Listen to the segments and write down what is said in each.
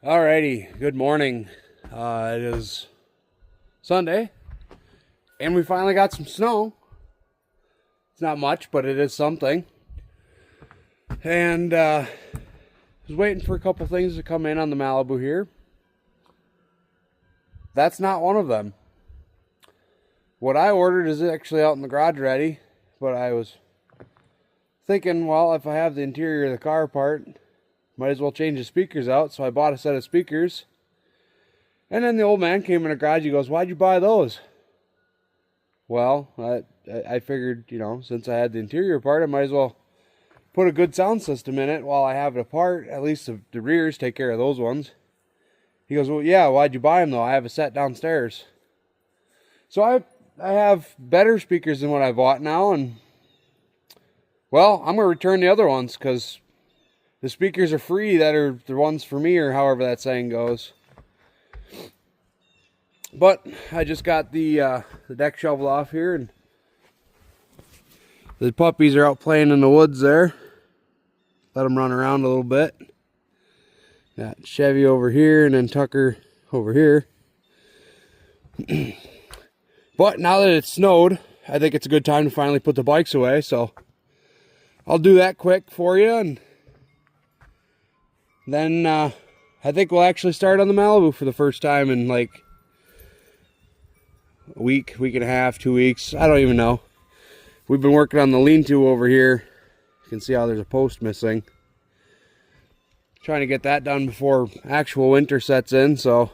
Alrighty, good morning. It is Sunday, and we finally got some snow. It's not much, but it is something. And I was waiting for a couple things to come in on the Malibu here. That's not one of them. What I ordered is actually out in the garage ready, but I was thinking, well, if I have the interior of the car apart, might as well change the speakers out. So I bought a set of speakers. And then the old man came in the garage. He goes, "Why'd you buy those?" Well, I figured, since I had the interior apart, I might as well put a good sound system in it while I have it apart. At least the rears, take care of those ones. He goes, "Well, yeah, why'd you buy them though? I have a set downstairs." So I have better speakers than what I bought now. And, well, I'm going to return the other ones because the speakers are free that are the ones for me, or however that saying goes. But I just got the deck shoveled off here, and the puppies are out playing in the woods there. Let them run around a little bit. Got Chevy over here and then Tucker over here. But now that it's snowed, I think it's a good time to finally put the bikes away. So I'll do that quick for you, and then I think we'll actually start on the Malibu for the first time in like a week and a half, 2 weeks. I don't even know. We've been working on the lean-to over here. You can see how there's a post missing. Trying to get that done before actual winter sets in, so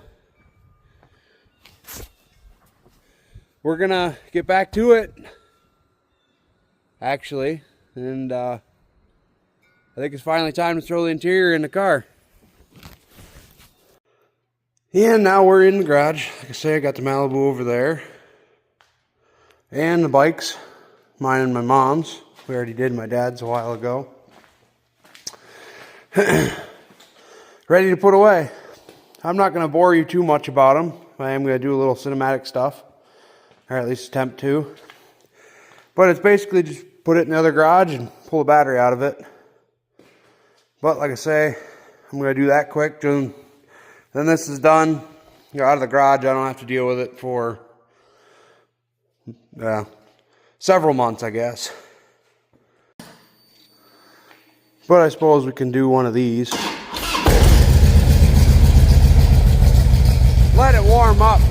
we're gonna get back to it, actually, and I think it's finally time to throw the interior in the car. And now we're in the garage. Like I say, I got the Malibu over there. And the bikes, mine and my mom's. We already did my dad's a while ago. Ready to put away. I'm not going to bore you too much about them. I am going to do a little cinematic stuff. Or at least attempt to. But it's basically just put it in the other garage and pull the battery out of it. But like I say, I'm going to do that quick. Then this is done. You're out of the garage. I don't have to deal with it for several months, I guess. But I suppose we can do one of these. Let it warm up,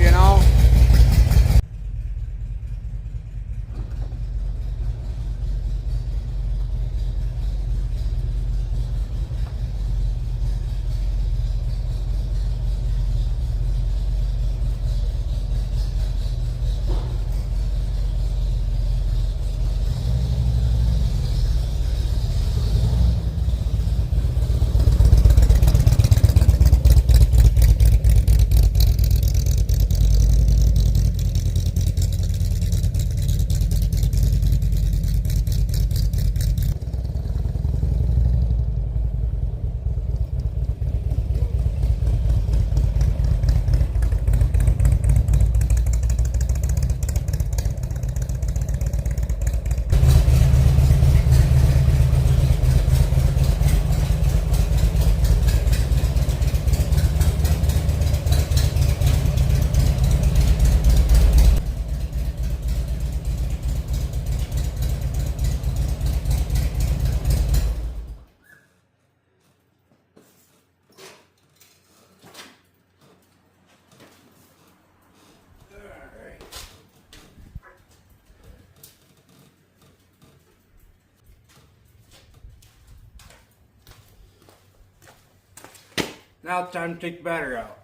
Now it's time to take the battery out.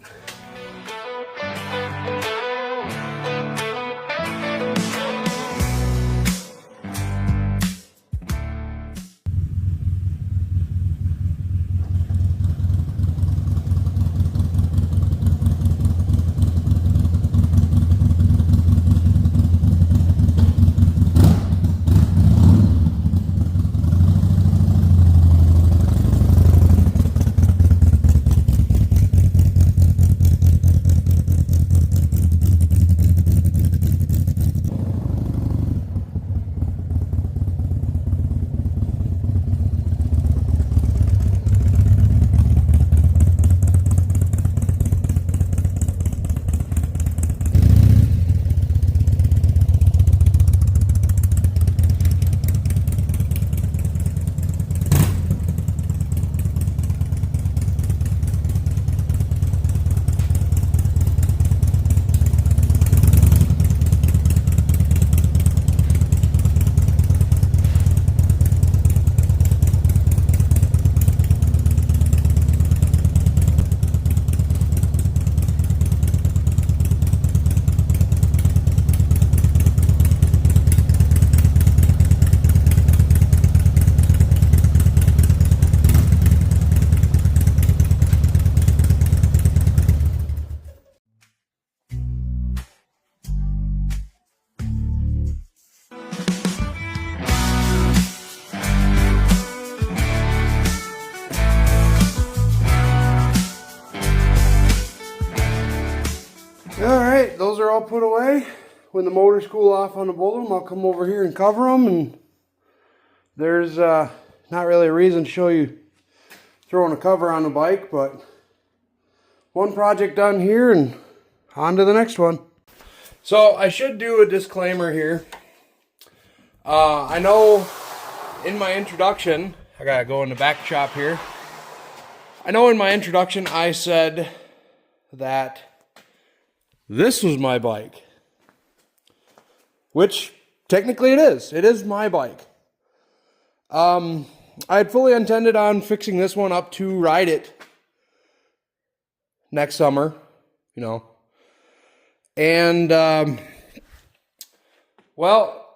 all put away. When the motors cool off on the both of them, I'll come over here and cover them. And there's not really a reason to show you throwing a cover on the bike, but one project done here and on to the next one. So I should do a disclaimer here. I know in my introduction, I gotta go in the back shop here. I know in my introduction I said that this was my bike, which technically it is. It is my bike. I had fully intended on fixing this one up to ride it next summer, you know. And, well,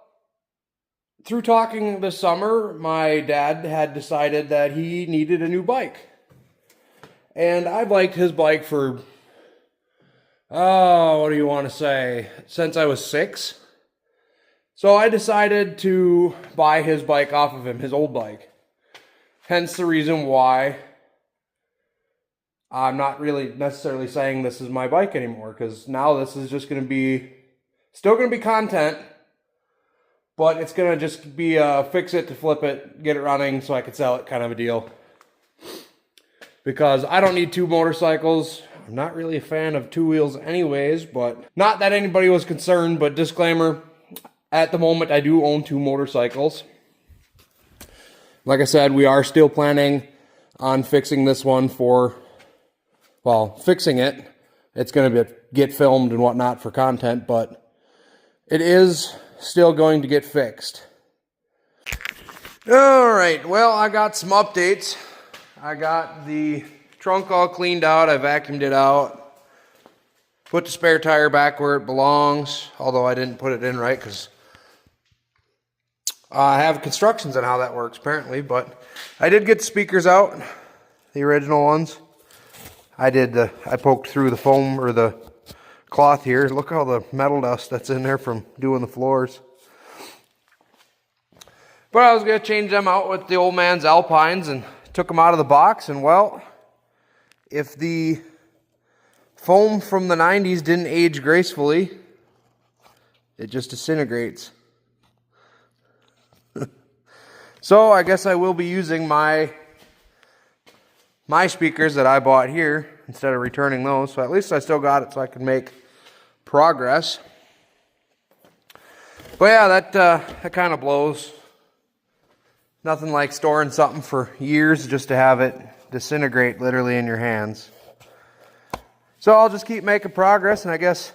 through talking this summer, my dad had decided that he needed a new bike. And I've liked his bike for, what do you want to say, since I was 6. So I decided to buy his bike off of him, his old bike. Hence the reason why I'm not really necessarily saying this is my bike anymore, because now this is just going to be, still going to be content, but it's going to just be a fix it to flip it, get it running so I could sell it kind of a deal. Because I don't need 2 motorcycles. I'm not really a fan of 2 wheels anyways, but not that anybody was concerned, but disclaimer, at the moment I do own 2 motorcycles. Like I said, we are still planning on fixing this one for, well, fixing it. It's going to get filmed and whatnot for content, but it is still going to get fixed. All right, well, I got some updates. I got the trunk all cleaned out. I vacuumed it out. Put the spare tire back where it belongs, although I didn't put it in right because I have constructions on how that works apparently, but I did get the speakers out, the original ones. I poked through the foam or the cloth here. Look at all the metal dust that's in there from doing the floors. But I was going to change them out with the old man's Alpines and took them out of the box. And well, if the foam from the 90s didn't age gracefully, it just disintegrates. So I guess I will be using my speakers that I bought here instead of returning those. So at least I still got it so I can make progress. But yeah, that kind of blows. Nothing like storing something for years just to have it disintegrate literally in your hands. So I'll just keep making progress, and I guess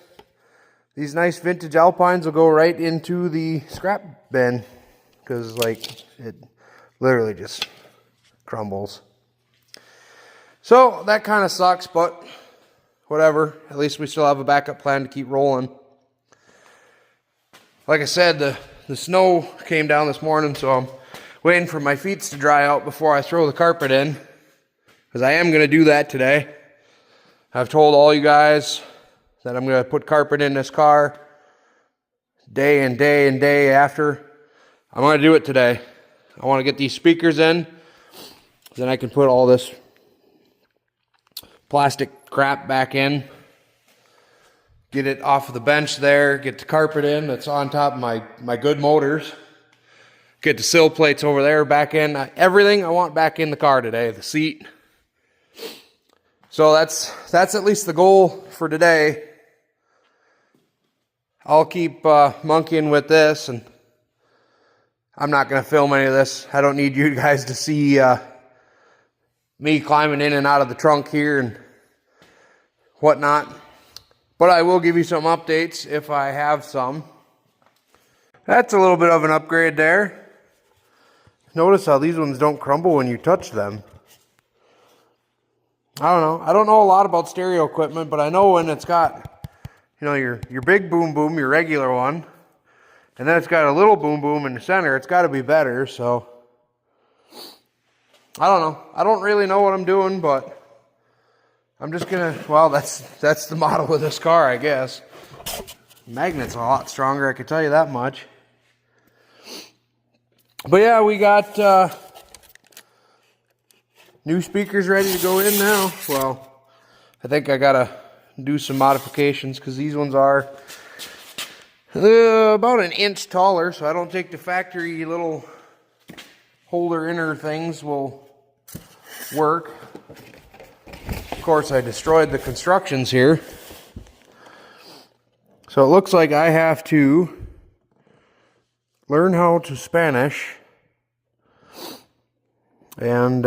these nice vintage Alpines will go right into the scrap bin because like it literally just crumbles. So that kind of sucks, but whatever. At least we still have a backup plan to keep rolling. Like I said, the snow came down this morning, so I'm waiting for my feet to dry out before I throw the carpet in, because I am going to do that today. I've told all you guys that I'm going to put carpet in this car day and day and day after. I'm going to do it today. I want to get these speakers in, then I can put all this plastic crap back in, get it off of the bench there, get the carpet in that's on top of my good motors, get the sill plates over there back in, everything I want back in the car today, the seat. So that's at least the goal for today. I'll keep monkeying with this, and I'm not going to film any of this. I don't need you guys to see me climbing in and out of the trunk here and whatnot. But I will give you some updates if I have some. That's a little bit of an upgrade there. Notice how these ones don't crumble when you touch them. I don't know. I don't know a lot about stereo equipment, but I know when it's got, you know, your big boom boom, your regular one, and then it's got a little boom boom in the center, it's got to be better. So I don't know. I don't really know what I'm doing, but I'm just gonna, well, that's the model of this car, I guess. Magnet's a lot stronger, I can tell you that much. But yeah, we got new speakers ready to go in now. Well, I think I gotta do some modifications, because these ones are about an inch taller, so I don't think the factory little holder inner things will work. Of course, I destroyed the constructions here. So it looks like I have to learn how to Spanish and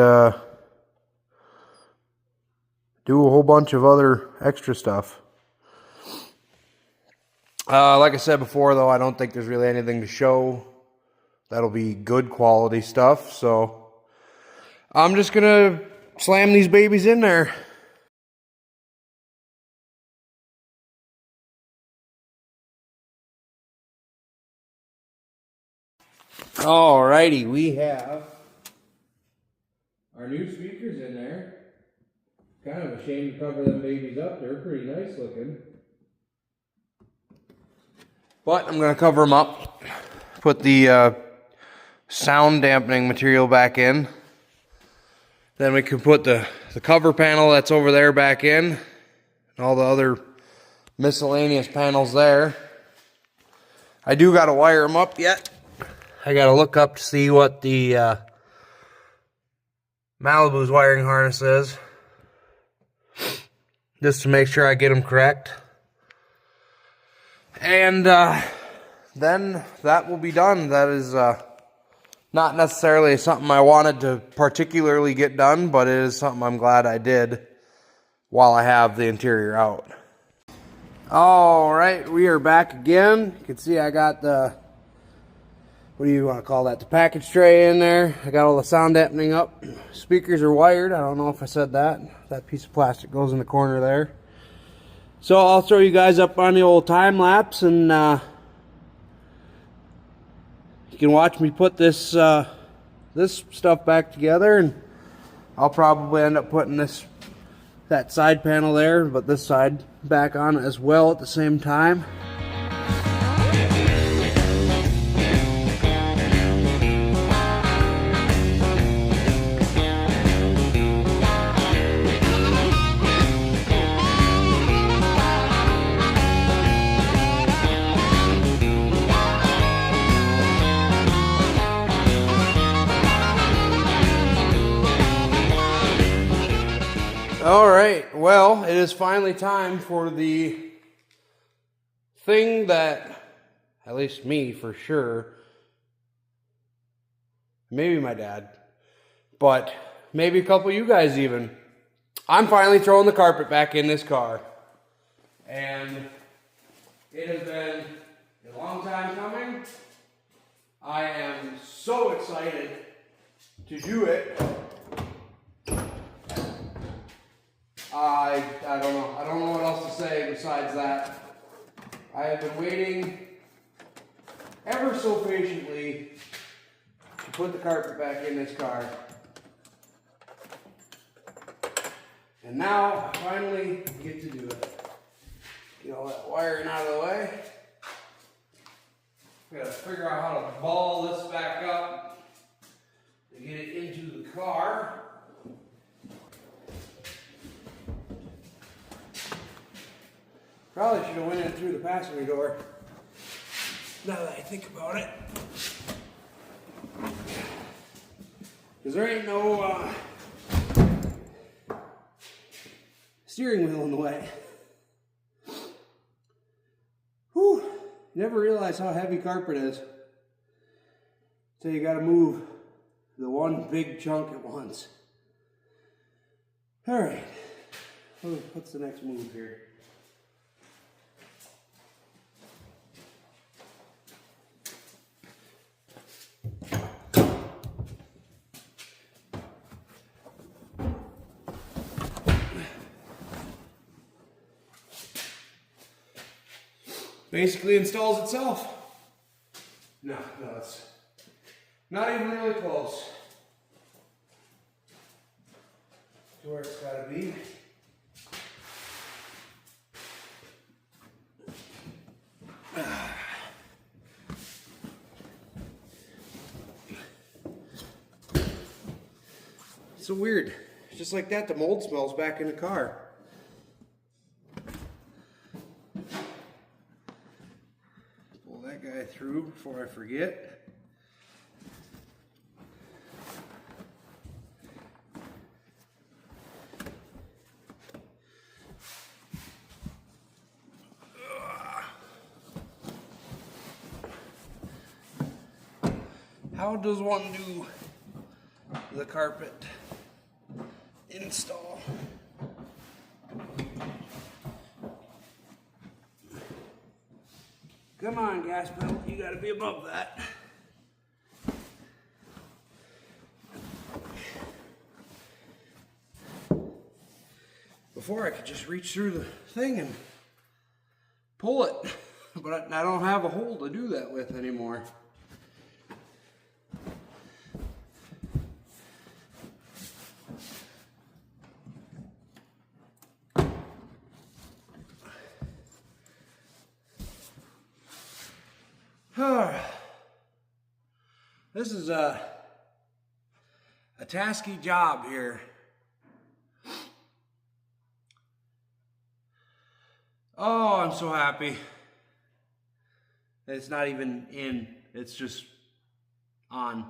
do a whole bunch of other extra stuff. Like I said before, though, I don't think there's really anything to show. That'll be good quality stuff, so I'm just gonna slam these babies in there. Alrighty, we have our new speakers in there. Kind of a shame to cover them babies up. They're pretty nice looking. But I'm going to cover them up. Put the sound dampening material back in. Then we can put the cover panel that's over there back in. And all the other miscellaneous panels there. I do got to wire them up yet. I got to look up to see what the Malibu's wiring harness is. Just to make sure I get them correct. And then that will be done. That is not necessarily something I wanted to particularly get done, but it is something I'm glad I did while I have the interior out. Alright, we are back again. You can see I got the, what do you want to call that, the package tray in there. I got all the sound dampening up. Speakers are wired. I don't know if I said that. That piece of plastic goes in the corner there. So I'll throw you guys up on the old time lapse, and you can watch me put this this stuff back together, and I'll probably end up putting that side panel there, but this side back on as well at the same time. Alright, well, it is finally time for the thing that, at least me for sure, maybe my dad, but maybe a couple of you guys even. I'm finally throwing the carpet back in this car. And it has been a long time coming. I am so excited to do it. I don't know. I don't know what else to say besides that. I have been waiting ever so patiently to put the carpet back in this car. And now I finally get to do it. Get all that wiring out of the way. Gotta figure out how to ball this back up to get it into the car. Probably should have went in through the passenger door, now that I think about it. Because there ain't no steering wheel in the way. Whew, you never realize how heavy carpet is until you gotta move the one big chunk at once. Alright, what's the next move here? Basically installs itself. No, it's not even really close to where it's got to be. It's so weird. Just like that, the mold smells back in the car. through before I forget. How does one do the carpet install? Come on, gas pedal, you gotta be above that. Before I could just reach through the thing and pull it, but I don't have a hole to do that with anymore. This is a tasky job here. Oh, I'm so happy. It's not even in, it's just on.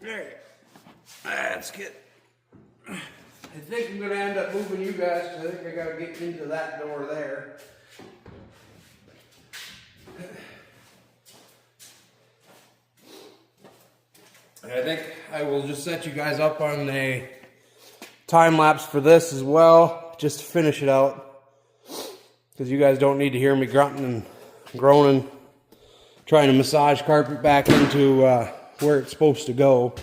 Alright, let's get. I think I'm going to end up moving you guys because I think I got to get into that door there. And I think I will just set you guys up on a time lapse for this as well, just to finish it out. Because you guys don't need to hear me grunting and groaning, trying to massage carpet back into where it's supposed to go.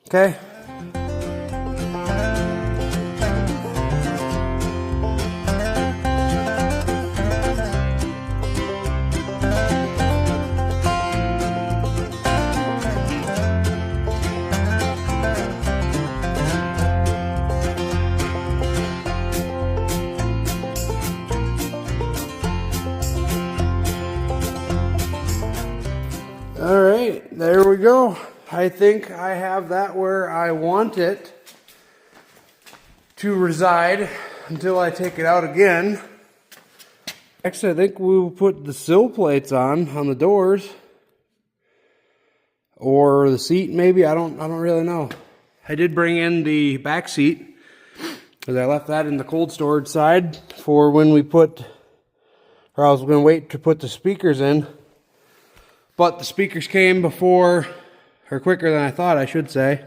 Okay. All right, there we go. I think I have that where I want it to reside until I take it out again. Actually, I think we'll put the sill plates on the doors, or the seat maybe. I don't really know. I did bring in the back seat because I left that in the cold storage side for when we put, or I was going to wait to put the speakers in, but the speakers came before. Or quicker than I thought, I should say.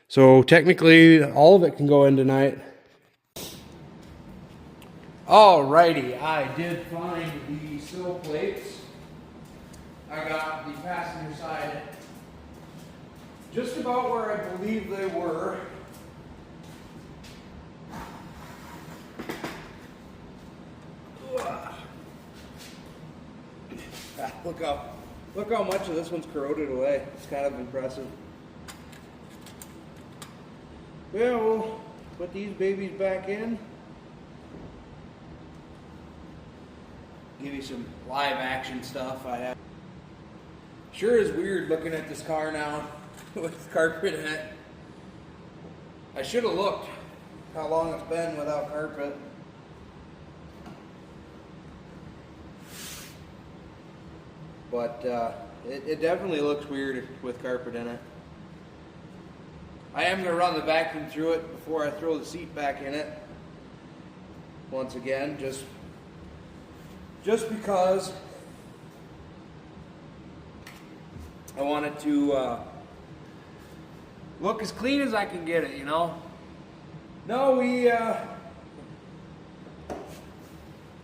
So technically, all of it can go in tonight. Alrighty, I did find the sill plates. I got the passenger side just about where I believe they were. Look how much of this one's corroded away. It's kind of impressive. Yeah, we'll put these babies back in. Give you some live action stuff I have. Sure is weird looking at this car now with carpet in it. I should have looked how long it's been without carpet. But it definitely looks weird with carpet in it. I am going to run the vacuum through it before I throw the seat back in it. Once again, just because I want it to look as clean as I can get it, you know. No,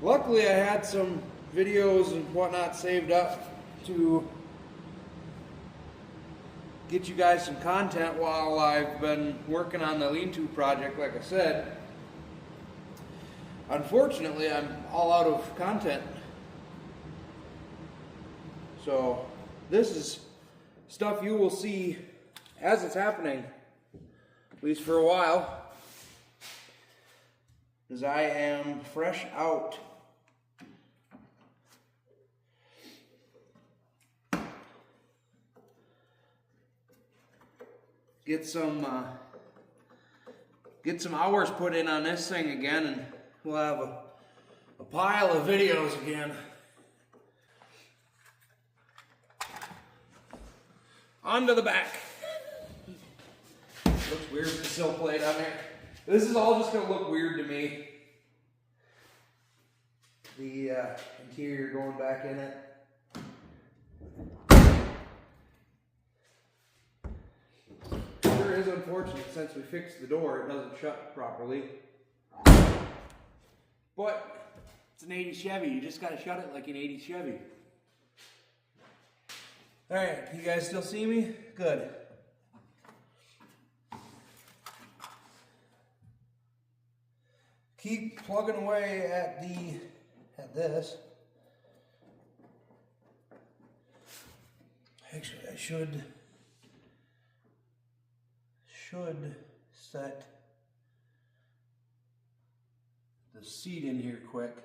luckily I had some videos and whatnot saved up to get you guys some content while I've been working on the lean-to project, like I said. Unfortunately, I'm all out of content. So this is stuff you will see as it's happening, at least for a while, as I am fresh out. get some hours put in on this thing again, and we'll have a pile of videos again. On to the back. Looks weird with the sill plate on there. This is all just going to look weird to me. The interior going back in it. Sure is unfortunate since we fixed the door, it doesn't shut properly. But it's an 80s Chevy, you just got to shut it like an 80s Chevy. Alright, can you guys still see me? Good. Keep plugging away at this. Actually, I should set the seat in here quick,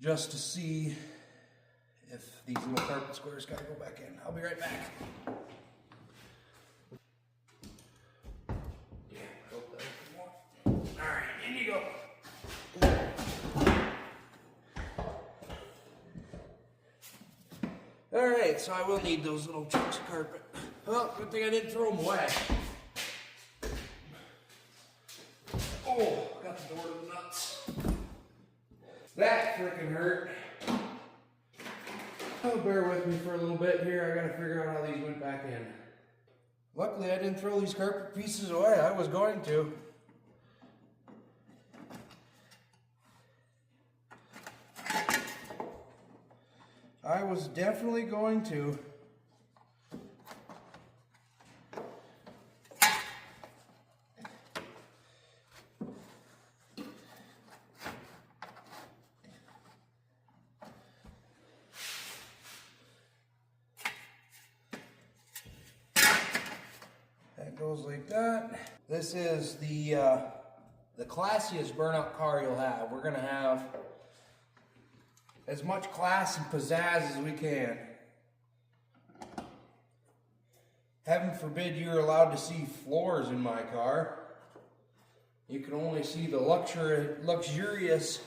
just to see if these little carpet squares gotta go back in. I'll be right back. Yeah, I hope that opens more. Alright, in you go. Alright, so I will need those little chunks of carpet. Well, good thing I didn't throw them away. Oh, got the door to the nuts. That freaking hurt. Oh, bear with me for a little bit here. I gotta figure out how these went back in. Luckily, I didn't throw these carpet pieces away. I was going to. I was definitely going to. That goes like that. This is the classiest burnout car you'll have. We're gonna have as much class and pizzazz as we can. Heaven forbid you're allowed to see floors in my car. You can only see the luxurious,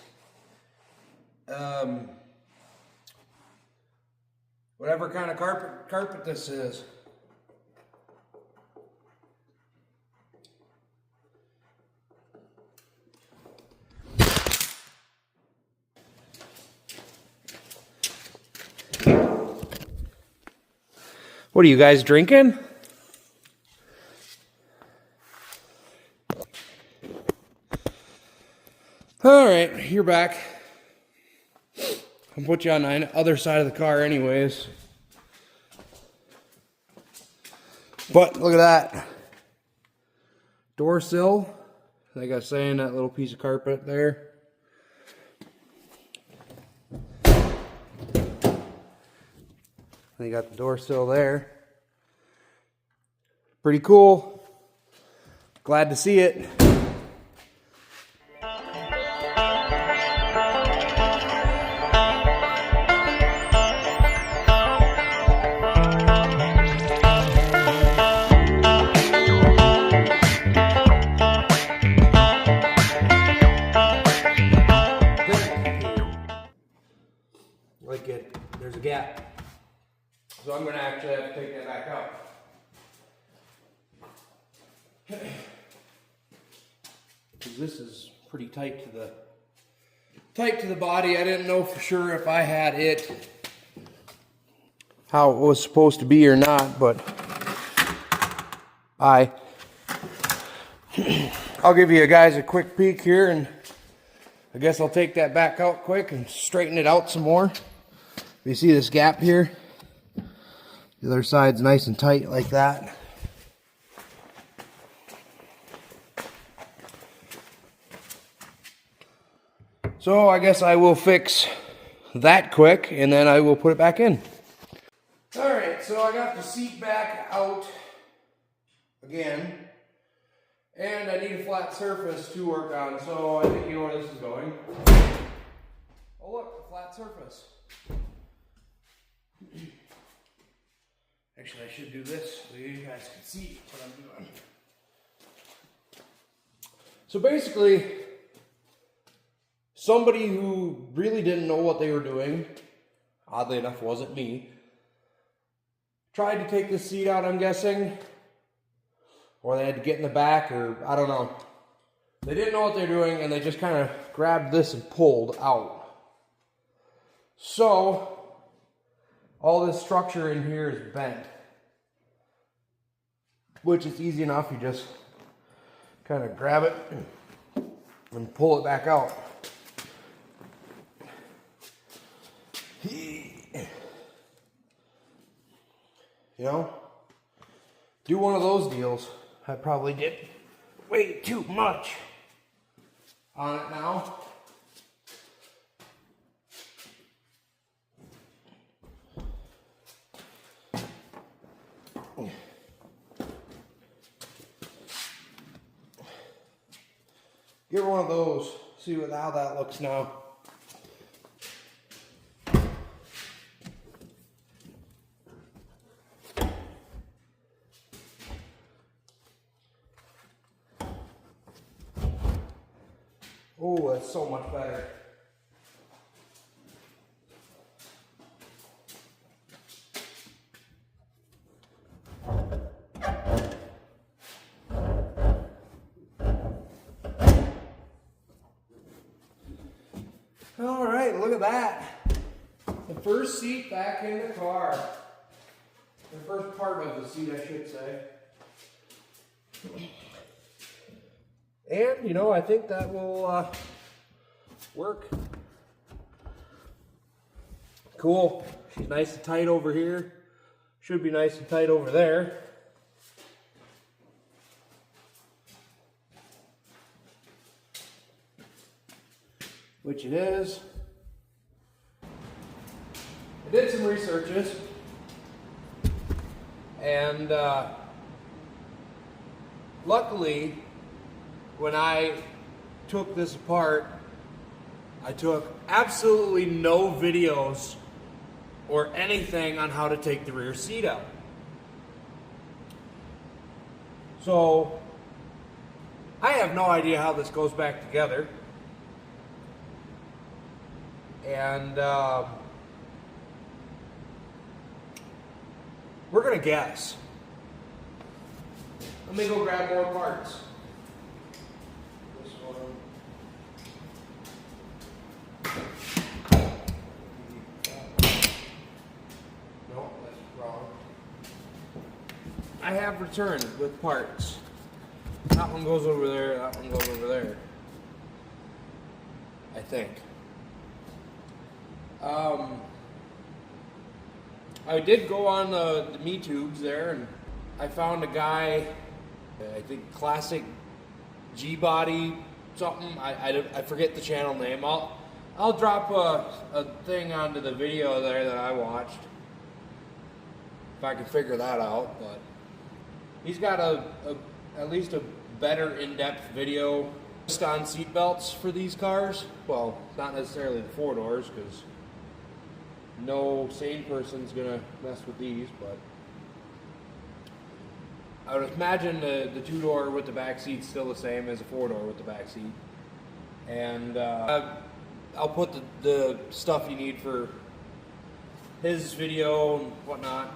whatever kind of carpet this is. What are you guys drinking? All right, you're back. I'll put you on the other side of the car anyways. But look at that. Door sill. Like I was saying, that little piece of carpet there. You got the door sill there. Pretty cool. Glad to see it. Like it, there's a gap. So I'm going to actually have to take that back out. Because this is pretty tight to the body. I didn't know for sure if I had it how it was supposed to be or not, but I'll give you guys a quick peek here, and I guess I'll take that back out quick and straighten it out some more. You see this gap here? The other side's nice and tight like that. So I guess I will fix that quick and then I will put it back in. Alright, so I got the seat back out again. And I need a flat surface to work on, so I think you know where this is going. Oh look, a flat surface. Actually, I should do this so you guys can see what I'm doing. So basically, somebody who really didn't know what they were doing, oddly enough wasn't me, tried to take the seat out, I'm guessing, or they had to get in the back, or I don't know. They didn't know what they were doing, and they just kind of grabbed this and pulled out. So, all this structure in here is bent, which is easy enough. You just kind of grab it and pull it back out. You know, do one of those deals. I probably did way too much on it now. Get one of those, see how that looks now. Oh, that's so much better. All right, look at that. The first seat back in the car. The first part of the seat, I should say. And, you know, I think that will work. Cool. She's nice and tight over here. Should be nice and tight over there. Which it is. I did some researches. And luckily, when I took this apart, I took absolutely no videos or anything on how to take the rear seat out. So, I have no idea how this goes back together. And we're gonna guess. Let me go grab more parts. This one. No, that's wrong. I have returned with parts. That one goes over there, that one goes over there. I think. I did go on the MeTubes there, and I found a guy, I think Classic G-Body something. I forget the channel name. I'll drop a thing onto the video there that I watched, if I can figure that out. But he's got at least a better in-depth video just on seat belts for these cars. Well, not necessarily the 4-doors, because no sane person's gonna mess with these, but I would imagine the 2-door with the back seat's still the same as a 4-door with the back seat. And I'll put the stuff you need for his video and whatnot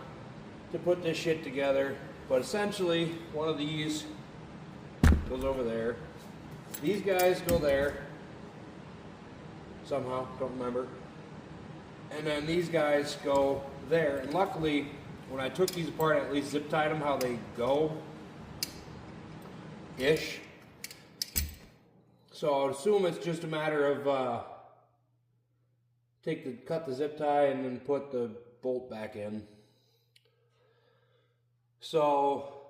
to put this shit together. But essentially, one of these goes over there. These guys go there somehow, don't remember. And then these guys go there. And luckily, when I took these apart, I at least zip tied them how they go ish. So I would assume it's just a matter of cut the zip tie and then put the bolt back in. So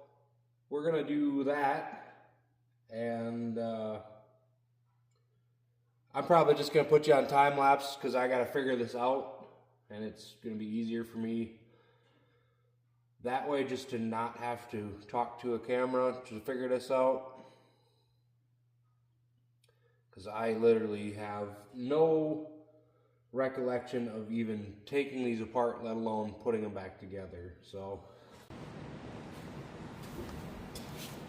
we're gonna do that, and I'm probably just gonna put you on time lapse because I gotta figure this out, and it's gonna be easier for me that way, just to not have to talk to a camera to figure this out. Because I literally have no recollection of even taking these apart, let alone putting them back together. So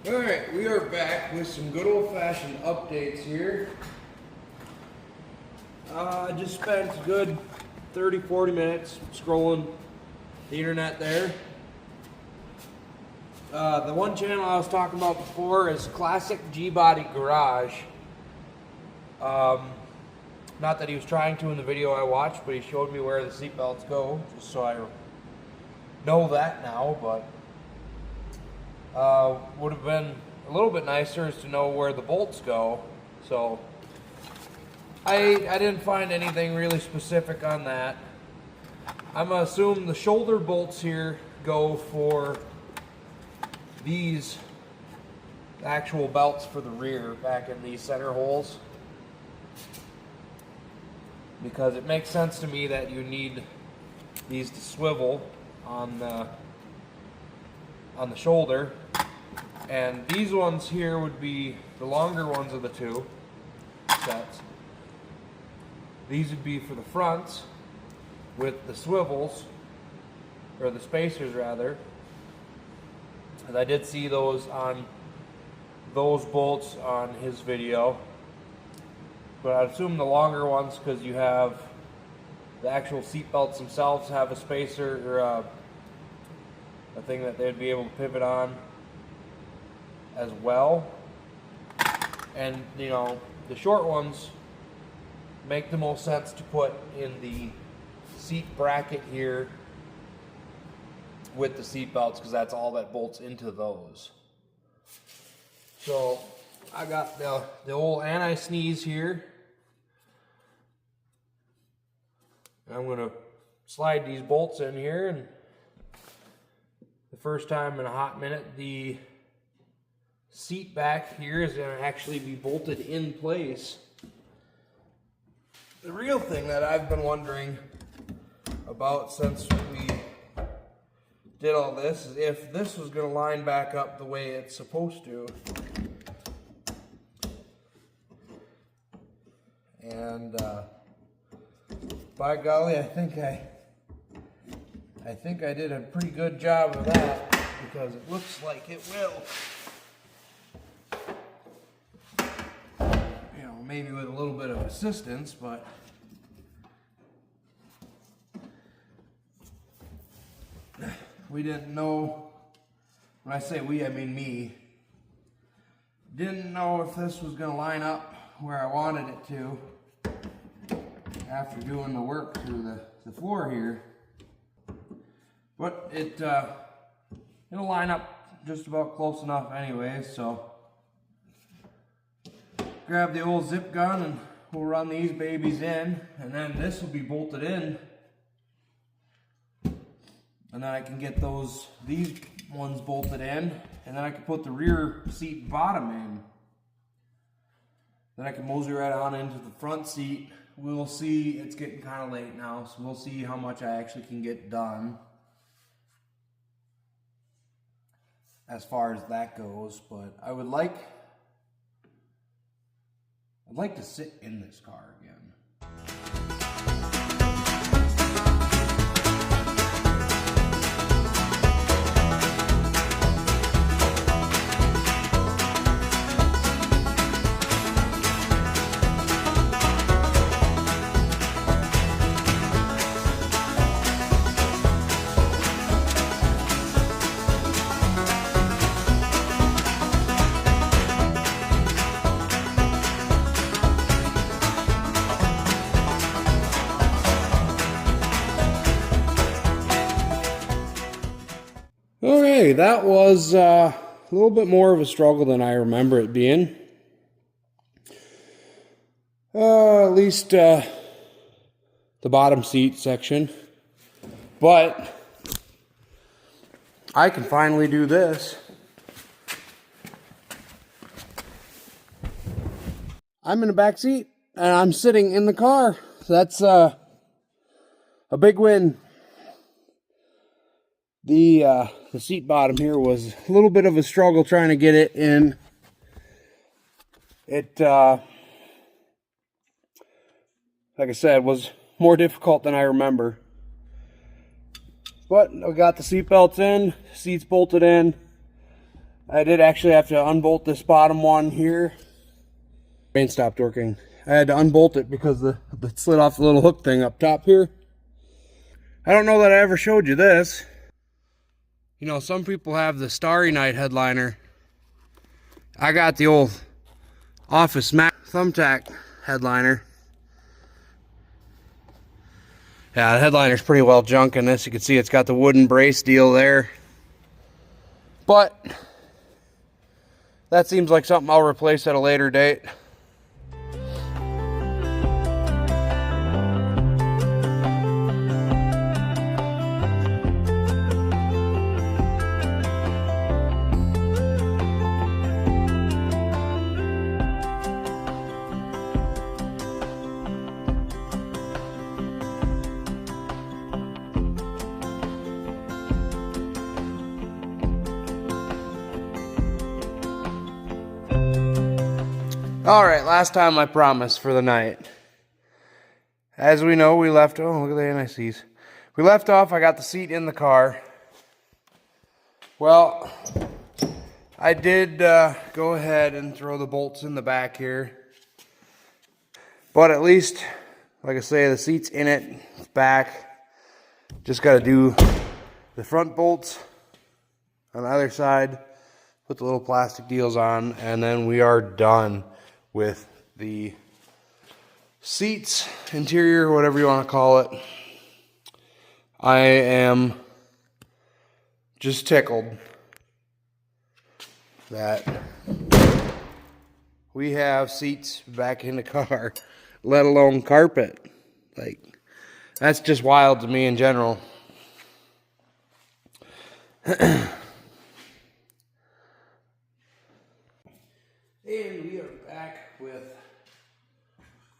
Alright, we are back with some good old-fashioned updates here. I just spent a good 30-40 minutes scrolling the internet there. The one channel I was talking about before is Classic G-Body Garage. Not that he was trying to in the video I watched, but he showed me where the seatbelts go, just so I know that now, but would have been a little bit nicer is to know where the bolts go. So I didn't find anything really specific on that. I'm gonna assume the shoulder bolts here go for these actual belts for the rear back in these center holes, because it makes sense to me that you need these to swivel on the shoulder, and these ones here would be the longer ones of the two sets. These would be for the fronts with the swivels, or the spacers rather. And I did see those bolts on his video, but I'd assume the longer ones, because you have the actual seat belts themselves have a spacer or a thing that they'd be able to pivot on as well. And you know, the short ones make the most sense to put in the seat bracket here with the seat belts, because that's all that bolts into those. So I got the old anti-sneeze here. I'm going to slide these bolts in here, and the first time in a hot minute the seat back here is going to actually be bolted in place. The real thing that I've been wondering about since we did all this is if this was going to line back up the way it's supposed to. And by golly, I think I did a pretty good job of that, because it looks like it will. You know, maybe with a little bit of assistance, but we didn't know. When I say we, I mean me. Didn't know if this was going to line up where I wanted it to after doing the work through the floor here. But it'll line up just about close enough anyway, so grab the old zip gun and we'll run these babies in, and then this will be bolted in, and then I can get these ones bolted in, and then I can put the rear seat bottom in. Then I can mosey right on into the front seat. We'll see, it's getting kind of late now, so we'll see how much I actually can get done as far as that goes. But I'd like to sit in this car again. Okay, that was a little bit more of a struggle than I remember it being. At least the bottom seat section. But I can finally do this. I'm in the back seat and I'm sitting in the car. So that's a big win. The seat bottom here was a little bit of a struggle trying to get it in. It, like I said, was more difficult than I remember. But I got the seat belts in, seats bolted in. I did actually have to unbolt this bottom one here. Main stopped working. I had to unbolt it because it slid off the little hook thing up top here. I don't know that I ever showed you this. You know, some people have the Starry Night headliner. I got the old Office Mac thumbtack headliner. Yeah, the headliner's pretty well junk in this. You can see it's got the wooden brace deal there. But that seems like something I'll replace at a later date. Alright, last time I promised for the night. As we know, we left... Oh, look at the NICs. We left off, I got the seat in the car. Well, I did go ahead and throw the bolts in the back here. But at least, like I say, the seat's in it. It's back. Just got to do the front bolts on either side. Put the little plastic deals on. And then we are done with the seats, interior, whatever you want to call it. I am just tickled that we have seats back in the car, let alone carpet. Like, that's just wild to me in general. And we are back with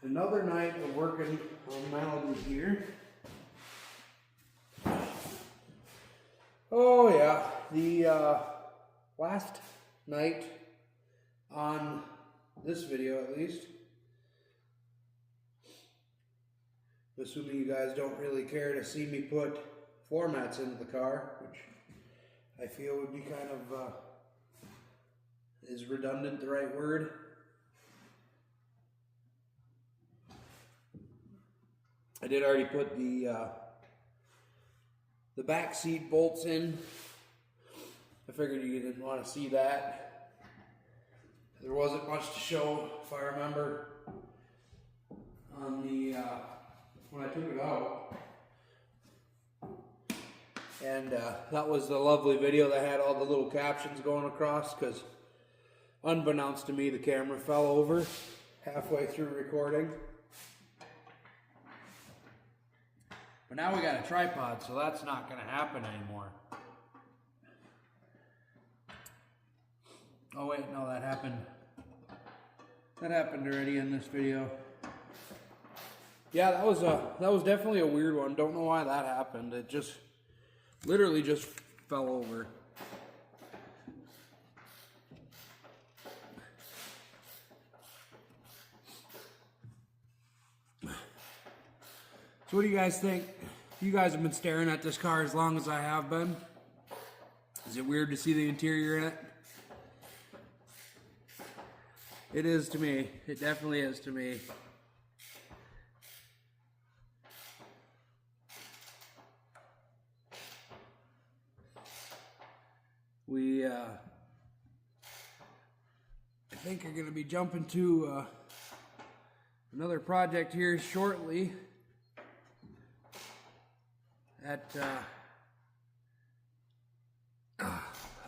another night of working on Malibu here. Oh yeah, the last night on this video at least, assuming you guys don't really care to see me put floor mats into the car, which I feel would be kind of is redundant the right word? I did already put the back seat bolts in. I figured you didn't want to see that. There wasn't much to show, if I remember, on the when I took it out. And that was the lovely video that had all the little captions going across, because unbeknownst to me, the camera fell over halfway through recording. But now we got a tripod, so that's not going to happen anymore. Oh wait, no, that happened. That happened already in this video. Yeah, that was definitely a weird one. Don't know why that happened. It just literally just fell over. So what do you guys think? You guys have been staring at this car as long as I have been. Is it weird to see the interior in it? It is to me. It definitely is to me. We, I think are going to be jumping to another project here shortly. I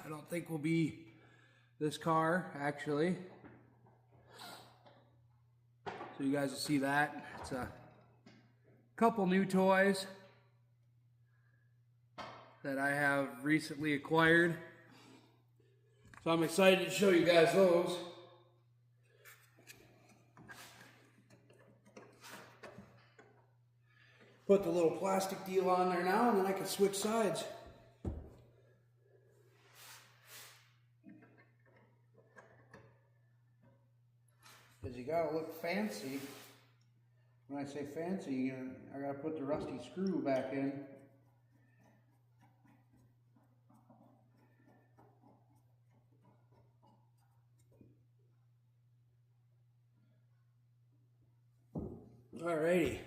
don't think will be this car, actually. So you guys will see that. It's a couple new toys that I have recently acquired. So I'm excited to show you guys those. Put the little plastic deal on there now, and then I can switch sides. Because you gotta look fancy. When I say fancy, I gotta put the rusty screw back in. Alrighty.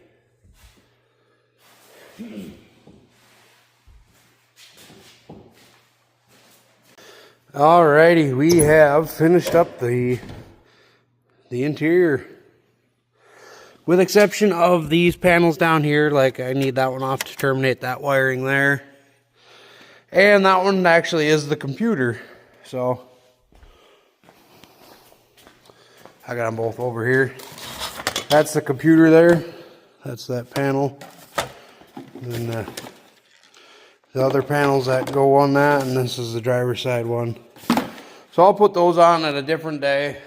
Alrighty, we have finished up the interior. With exception of these panels down here, like I need that one off to terminate that wiring there. And that one actually is the computer. So I got them both over here. That's the computer there. That's that panel. And then the other panels that go on that, and this is the driver's side one. So I'll put those on at a different day.